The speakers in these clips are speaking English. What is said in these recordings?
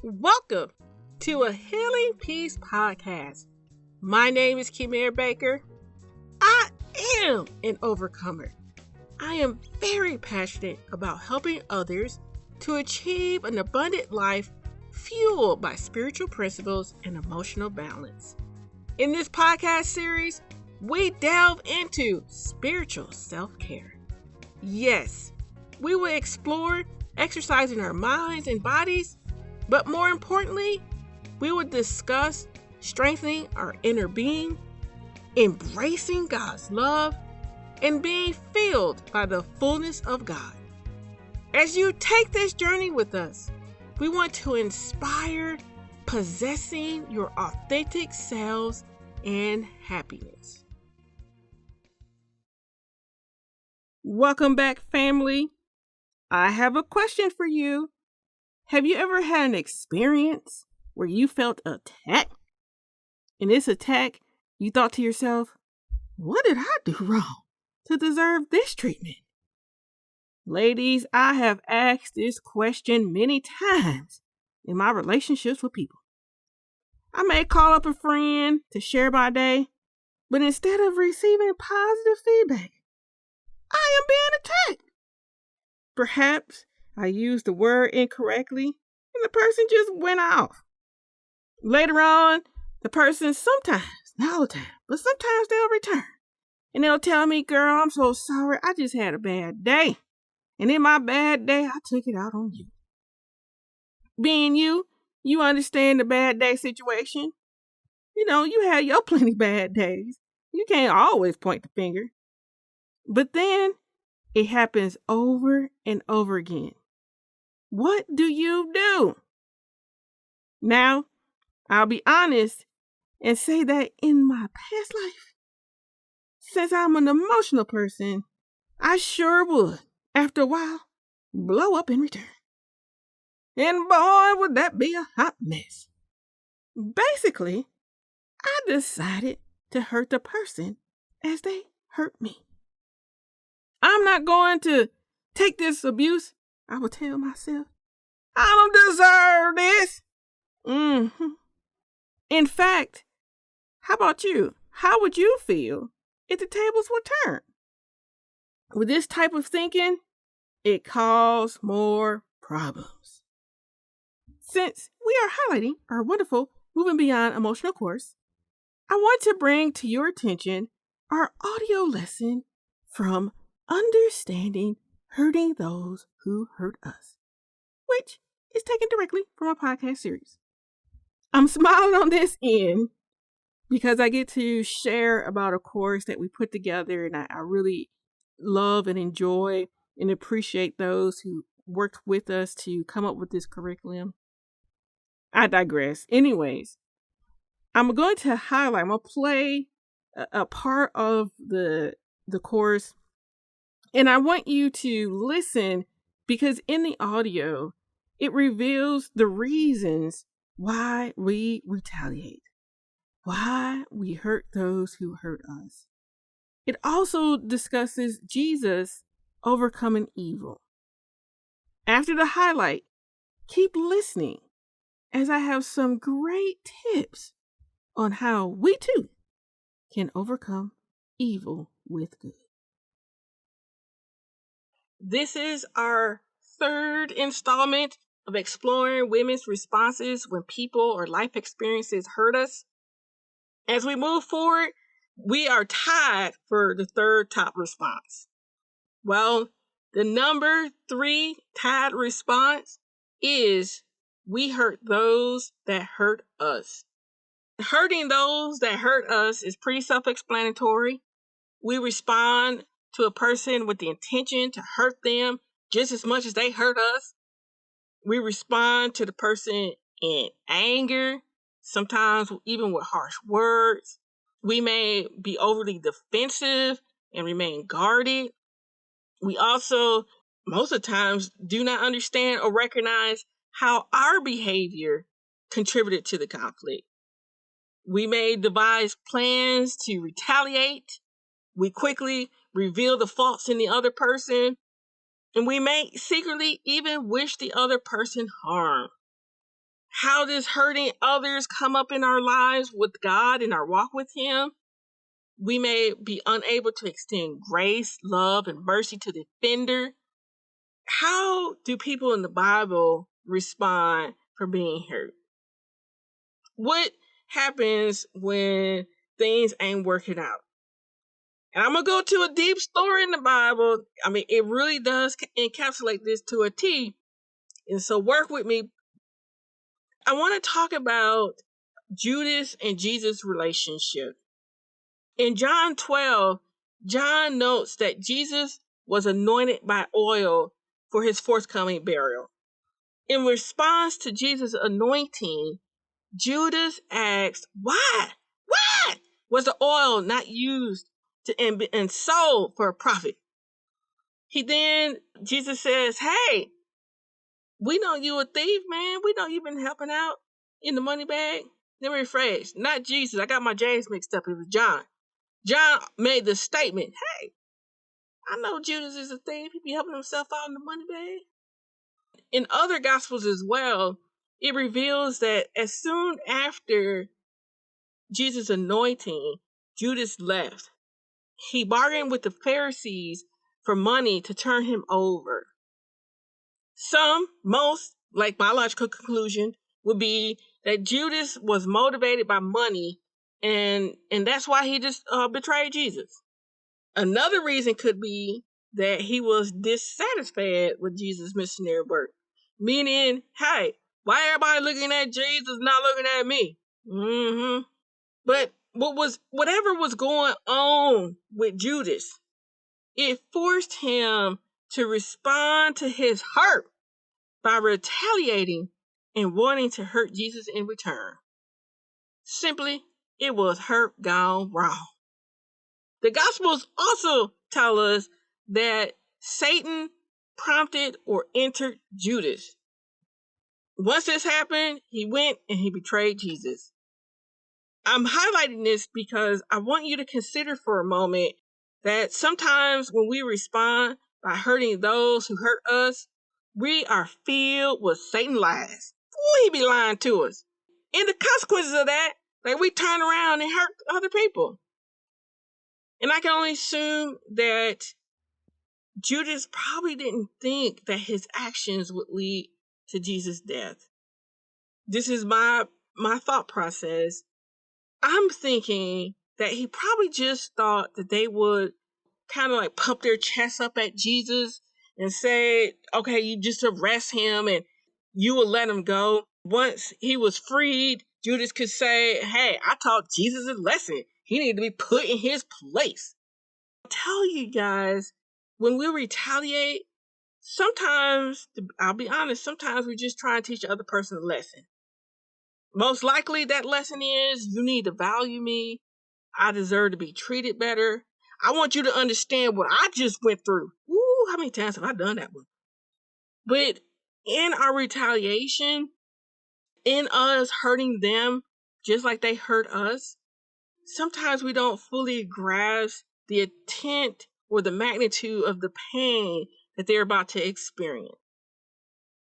Welcome to a Healing Peace podcast. My name is Kimir Baker. I am an overcomer. I am very passionate about helping others to achieve an abundant life fueled by spiritual principles and emotional balance. In this podcast series, we delve into spiritual self-care. Yes, we will explore exercising our minds and bodies, but more importantly, we will discuss strengthening our inner being, embracing God's love, and being filled by the fullness of God. As you take this journey with us, we want to inspire possessing your authentic selves and happiness. Welcome back, family. I have a question for you. Have you ever had an experience where you felt attacked? In this attack, you thought to yourself, what did I do wrong to deserve this treatment? Ladies, I have asked this question many times in my relationships with people. I may call up a friend to share my day, but instead of receiving positive feedback, I am being attacked. Perhaps I used the word incorrectly and the person just went off. Later on, the person sometimes, not all the time, but sometimes they'll return. And they'll tell me, girl, I'm so sorry. I just had a bad day. And in my bad day, I took it out on you. Being you understand the bad day situation. You had your plenty bad days. You can't always point the finger. But then it happens over and over again. What do you do? Now, I'll be honest and say that in my past life, since I'm an emotional person, I sure would, after a while, blow up in return. And boy, would that be a hot mess. Basically, I decided to hurt the person as they hurt me. I'm not going to take this abuse. I will tell myself, I don't deserve this. In fact, how about you? How would you feel if the tables were turned? With this type of thinking, it causes more problems. Since we are highlighting our wonderful Moving Beyond Emotional course, I want to bring to your attention our audio lesson from Understanding Hurting Those Who Hurt Us, which is taken directly from our podcast series. I'm smiling on this end because I get to share about a course that we put together, and I really love and enjoy and appreciate those who worked with us to come up with this curriculum. I digress. Anyways, I'm going to play a part of the course, and I want you to listen because in the audio, it reveals the reasons why we retaliate, why we hurt those who hurt us. It also discusses Jesus overcoming evil. After the highlight, keep listening as I have some great tips on how we too can overcome evil with good. This is our third installment of exploring women's responses when people or life experiences hurt us. As we move forward, we are tied for the third top response. Well, the number 3 tied response is we hurt those that hurt us. Hurting those that hurt us is pretty self-explanatory. We respond to a person with the intention to hurt them just as much as they hurt us. We respond to the person in anger, sometimes even with harsh words. We may be overly defensive and remain guarded. We also, most of the times, do not understand or recognize how our behavior contributed to the conflict. We may devise plans to retaliate. We quickly reveal the faults in the other person. And we may secretly even wish the other person harm. how does hurting others come up in our lives with God in our walk with Him? We may be unable to extend grace, love, and mercy to the offender. How do people in the Bible respond for being hurt? What happens when things ain't working out? And I'm going to go to a deep story in the Bible. I mean, it really does encapsulate this to a T. And so work with me. I want to talk about Judas and Jesus' relationship. In John 12, John notes that Jesus was anointed by oil for his forthcoming burial. In response to Jesus' anointing, Judas asked, why? Why was the oil not used and sold for a profit? Jesus says, hey, we know you a thief, man. We know you've been helping out in the money bag. Let me rephrase, not Jesus. I got my J's mixed up. It was John. John made the statement, hey, I know Judas is a thief. He be helping himself out in the money bag. In other gospels as well, it reveals that as soon after Jesus' anointing, Judas left. He bargained with the Pharisees for money to turn him over. Most, like my logical conclusion, would be that Judas was motivated by money, and that's why he just betrayed Jesus. Another reason could be that he was dissatisfied with Jesus' missionary work, meaning, hey, why everybody looking at Jesus, not looking at me? But whatever was going on with Judas, it forced him to respond to his hurt by retaliating and wanting to hurt Jesus in return. Simply, it was hurt gone wrong. The Gospels also tell us that Satan prompted or entered Judas. Once this happened, he went and he betrayed Jesus. I'm highlighting this because I want you to consider for a moment that sometimes when we respond by hurting those who hurt us, we are filled with Satan lies. Ooh, he be lying to us. And the consequences of that, like we turn around and hurt other people. And I can only assume that Judas probably didn't think that his actions would lead to Jesus' death. This is my thought process. I'm thinking that he probably just thought that they would kind of like pump their chest up at Jesus and say, okay, you just arrest him and you will let him go. Once he was freed, Judas could say, hey, I taught Jesus a lesson. He needed to be put in his place. I'll tell you guys, when we retaliate, sometimes, I'll be honest, sometimes we just try and teach the other person a lesson. Most likely that lesson is you need to value me. I deserve to be treated better. I want you to understand what I just went through. Ooh, how many times have I done that one? But in our retaliation, in us hurting them just like they hurt us, sometimes we don't fully grasp the intent or the magnitude of the pain that they're about to experience.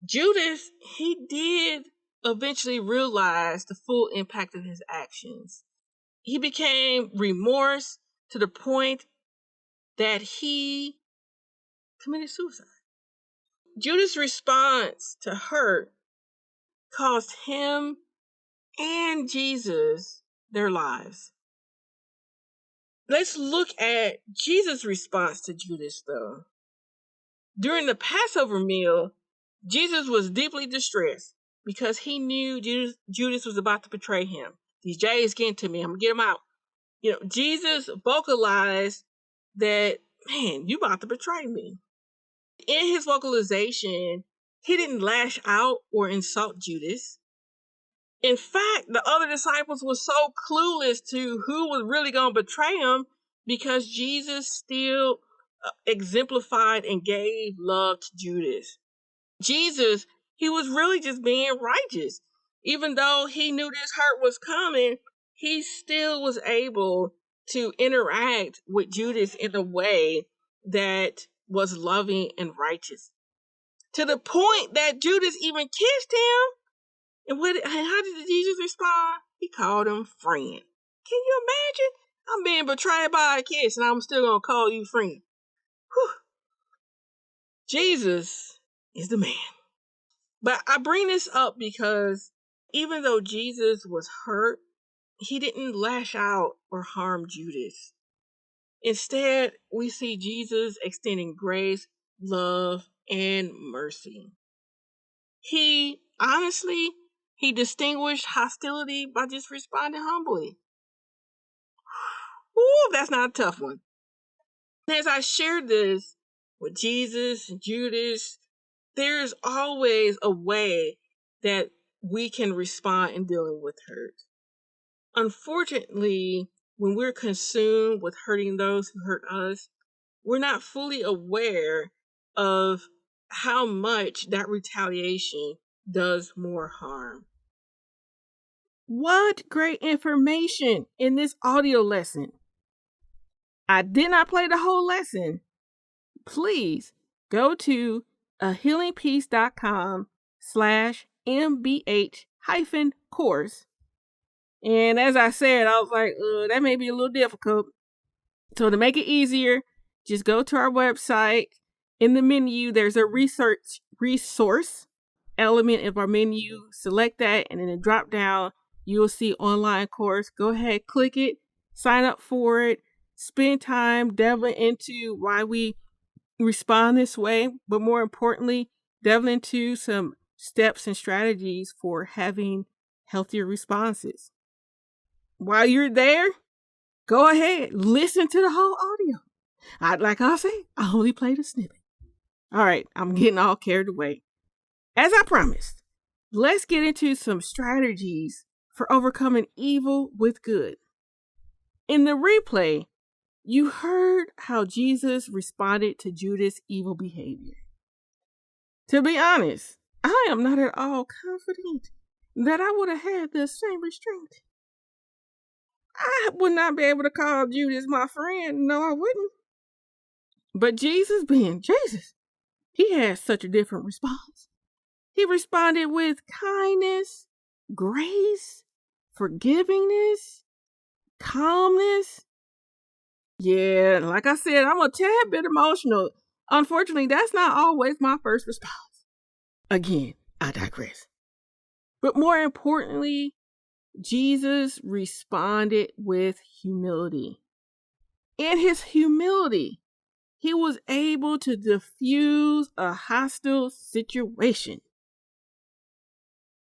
Judas, he did eventually realize the full impact of his actions. He became remorse to the point that he committed suicide. Judas' response to hurt cost him and Jesus their lives. Let's look at Jesus' response to Judas, though. During the Passover meal, Jesus was deeply distressed because he knew Judas was about to betray him. These J's getting to me. I'm going to get them out. Jesus vocalized that, man, you about to betray me. In his vocalization, he didn't lash out or insult Judas. In fact, the other disciples were so clueless to who was really going to betray him because Jesus still exemplified and gave love to Judas. Jesus, he was really just being righteous. Even though he knew this hurt was coming, he still was able to interact with Judas in a way that was loving and righteous. To the point that Judas even kissed him. And how did Jesus respond? He called him friend. Can you imagine? I'm being betrayed by a kiss and I'm still going to call you friend. Whew. Jesus is the man. But I bring this up because even though Jesus was hurt, he didn't lash out or harm Judas. Instead, we see Jesus extending grace, love, and mercy. He distinguished hostility by just responding humbly. Ooh, that's not a tough one. As I shared this with Jesus and Judas, there's always a way that we can respond in dealing with hurt. Unfortunately, when we're consumed with hurting those who hurt us, we're not fully aware of how much that retaliation does more harm. What great information in this audio lesson. I did not play the whole lesson. Please go to ahealingpeace.com/mbh-course. And as I said, I was like, that may be a little difficult. So to make it easier, just go to our website. In the menu, there's a resource element of our menu. Select that, and in the drop down, you will see online course. Go ahead, click it, sign up for it, spend time delving into why we respond this way, but more importantly, delve into some steps and strategies for having healthier responses. While you're there, go ahead, listen to the whole audio. Like I say, I only played a snippet. All right, I'm getting all carried away. As I promised, let's get into some strategies for overcoming evil with good. In the replay, you heard how Jesus responded to Judas' evil behavior. To be honest, I am not at all confident that I would have had the same restraint. I would not be able to call Judas my friend. No, I wouldn't. But Jesus, being Jesus, he had such a different response. He responded with kindness, grace, forgivingness, calmness. Yeah, like I said, I'm a tad bit emotional. Unfortunately, that's not always my first response. Again, I digress. But more importantly, Jesus responded with humility. In his humility, he was able to diffuse a hostile situation.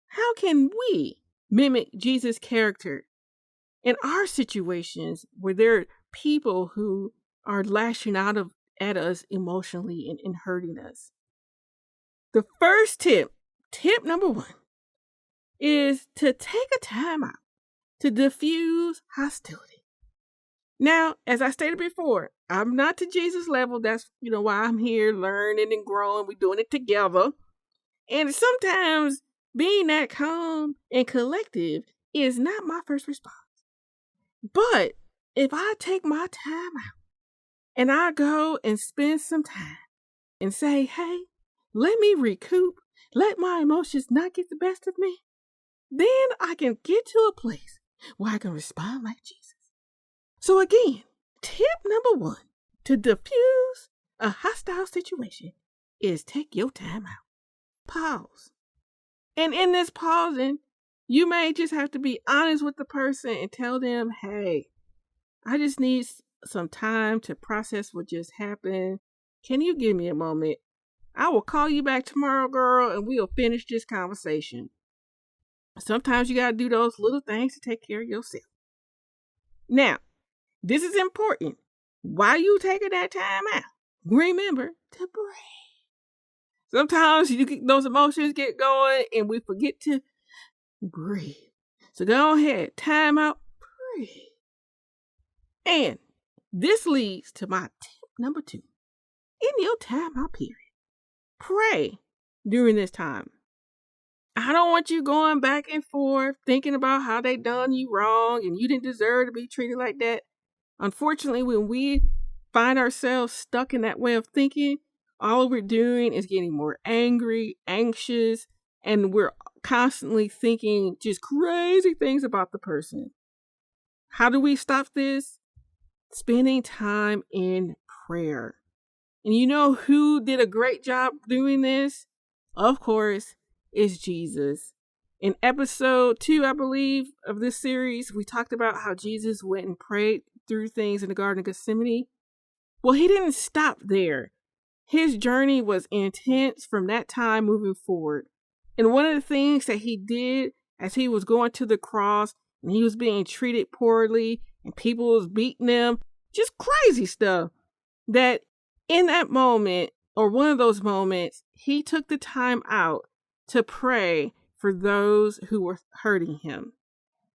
How can we mimic Jesus' character in our situations where there are people who are lashing out at us emotionally and hurting us? The first tip number 1, is to take a time out to diffuse hostility. Now, as I stated before, I'm not to Jesus' level. That's, why I'm here learning and growing. We're doing it together. And sometimes being that calm and collective is not my first response. But if I take my time out and I go and spend some time and say, hey, let me recoup, let my emotions not get the best of me, then I can get to a place where I can respond like Jesus. So again, tip number 1 to diffuse a hostile situation is take your time out. Pause. And in this pausing, you may just have to be honest with the person and tell them, hey, I just need some time to process what just happened. Can you give me a moment? I will call you back tomorrow, girl, and we'll finish this conversation. Sometimes you got to do those little things to take care of yourself. Now, this is important. While you taking that time out, remember to breathe. Sometimes those emotions get going and we forget to breathe. So go ahead, time out, breathe. And this leads to my tip number 2. In your time out period, pray during this time. I don't want you going back and forth thinking about how they done you wrong and you didn't deserve to be treated like that. Unfortunately, when we find ourselves stuck in that way of thinking, all we're doing is getting more angry, anxious, and we're constantly thinking just crazy things about the person. How do we stop this? Spending time in prayer. And you know who did a great job doing this? Of course, it's Jesus. In episode 2, I believe, of this series, we talked about how Jesus went and prayed through things in the Garden of Gethsemane. Well, he didn't stop there. His journey was intense from that time moving forward. And one of the things that he did as he was going to the cross and he was being treated poorly and people was beating him, just crazy stuff, that in that moment, or one of those moments, he took the time out to pray for those who were hurting him.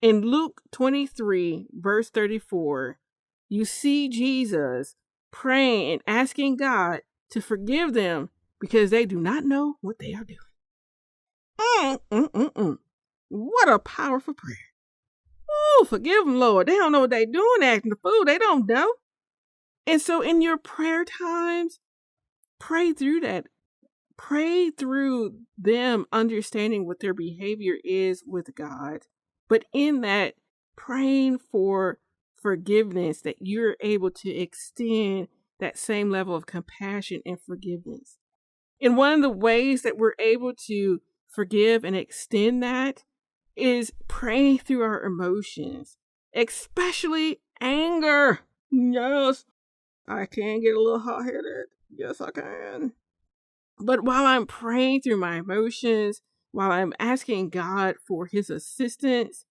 In Luke 23, verse 34, you see Jesus praying and asking God to forgive them because they do not know what they are doing. What a powerful prayer. Oh, forgive them, Lord. They don't know what they're doing, acting the fool. They don't know. And so in your prayer times, pray through that. Pray through them understanding what their behavior is with God. But in that, praying for forgiveness, that you're able to extend that same level of compassion and forgiveness. And one of the ways that we're able to forgive and extend that is praying through our emotions, especially anger. Yes, I can get a little hot-headed. Yes, I can. But while I'm praying through my emotions, while I'm asking God for his assistance,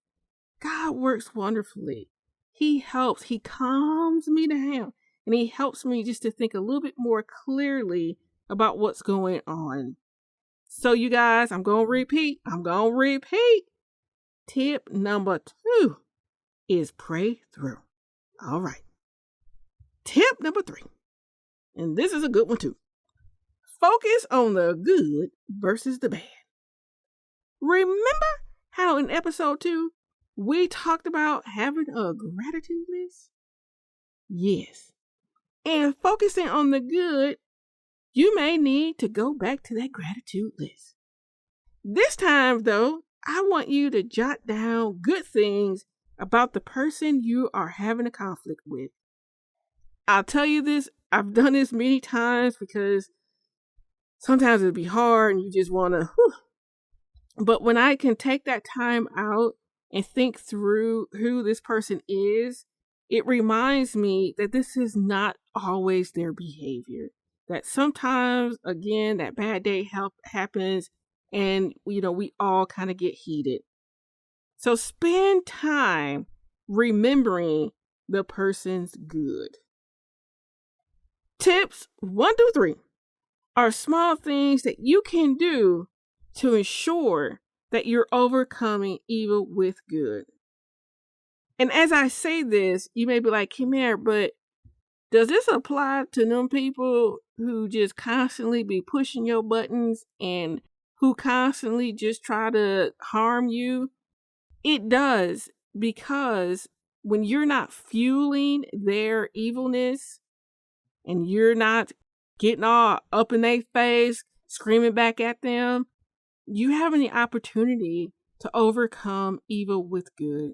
God works wonderfully. He helps. He calms me down. And he helps me just to think a little bit more clearly about what's going on. So you guys, I'm going to repeat. Tip number 2 is pray through. All right. Tip number 3. And this is a good one too. Focus on the good versus the bad. Remember how in episode 2, we talked about having a gratitude list? Yes. And focusing on the good, you may need to go back to that gratitude list. This time, though, I want you to jot down good things about the person you are having a conflict with. I'll tell you this, I've done this many times because sometimes it'll be hard and you just want to, But when I can take that time out and think through who this person is, it reminds me that this is not always their behavior. That sometimes, again, that bad day happens and, we all kind of get heated. So spend time remembering the person's good. Tips 1 through 3 are small things that you can do to ensure that you're overcoming evil with good. And as I say this, you may be like, Khmer, but does this apply to them people who just constantly be pushing your buttons and who constantly just try to harm you? It does, because when you're not fueling their evilness and you're not getting all up in their face, screaming back at them, you have the opportunity to overcome evil with good.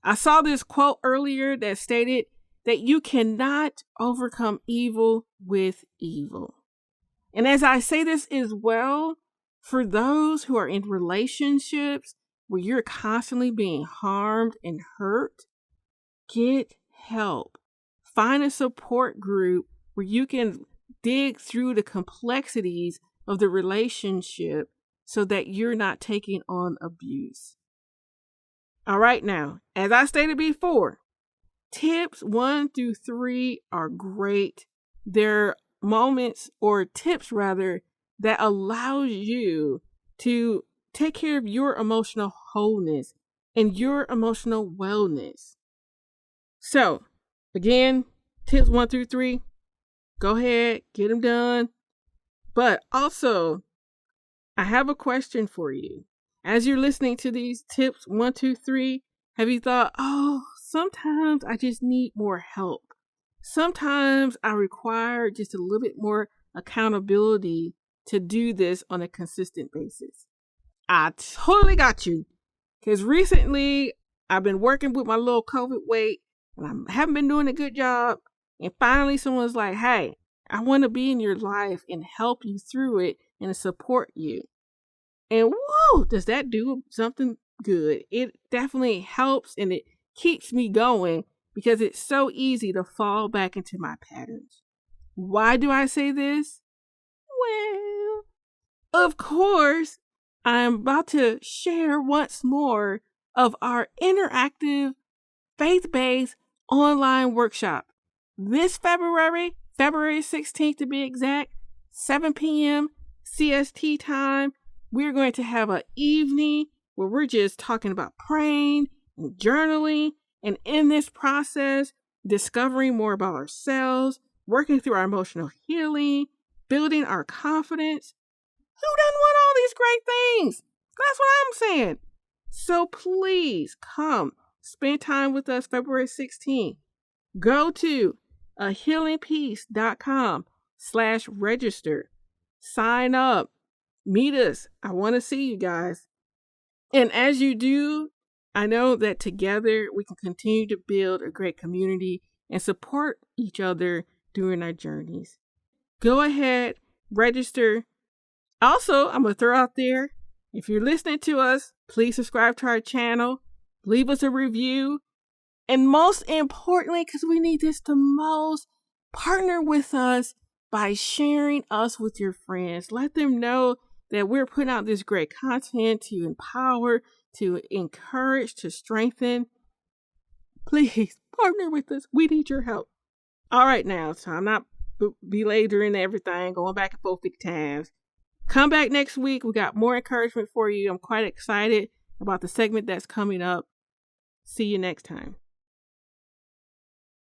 I saw this quote earlier that stated that you cannot overcome evil with evil. And as I say this as well, for those who are in relationships where you're constantly being harmed and hurt, get help. Find a support group where you can dig through the complexities of the relationship so that you're not taking on abuse. All right, now, as I stated before, tips 1 through 3 are great. They're moments or tips rather that allows you to take care of your emotional wholeness and your emotional wellness. So, again, tips 1 through 3, go ahead, get them done. But also, I have a question for you. As you're listening to these tips 1, 2, 3, have you thought, sometimes I just need more help. Sometimes I require just a little bit more accountability to do this on a consistent basis. I totally got you. Because recently I've been working with my little COVID weight and I haven't been doing a good job. And finally someone's like, hey, I want to be in your life and help you through it and support you. And whoa, does that do something good? It definitely helps and it keeps me going because it's so easy to fall back into my patterns. Why do I say this? Well, of course, I'm about to share once more of our interactive faith-based online workshop. This February 16th to be exact, 7 p.m. CST time, we're going to have an evening where we're just talking about praying and journaling, and in this process, discovering more about ourselves, working through our emotional healing, building our confidence. Who doesn't want all these great things? That's what I'm saying. So please come spend time with us February 16th. Go to ahealingpeace.com/register. Sign up. Meet us. I want to see you guys. And as you do, I know that together we can continue to build a great community and support each other during our journeys. Go ahead, register. Also, I'm going to throw out there, if you're listening to us, please subscribe to our channel, leave us a review, and most importantly, because we need this the most, partner with us by sharing us with your friends. Let them know that we're putting out this great content to empower, to encourage, to strengthen. Please partner with us. We need your help. All right, now, so I'm not belaboring everything, going back and forth 50 times. Come back next week. We got more encouragement for you. I'm quite excited about the segment that's coming up. See you next time.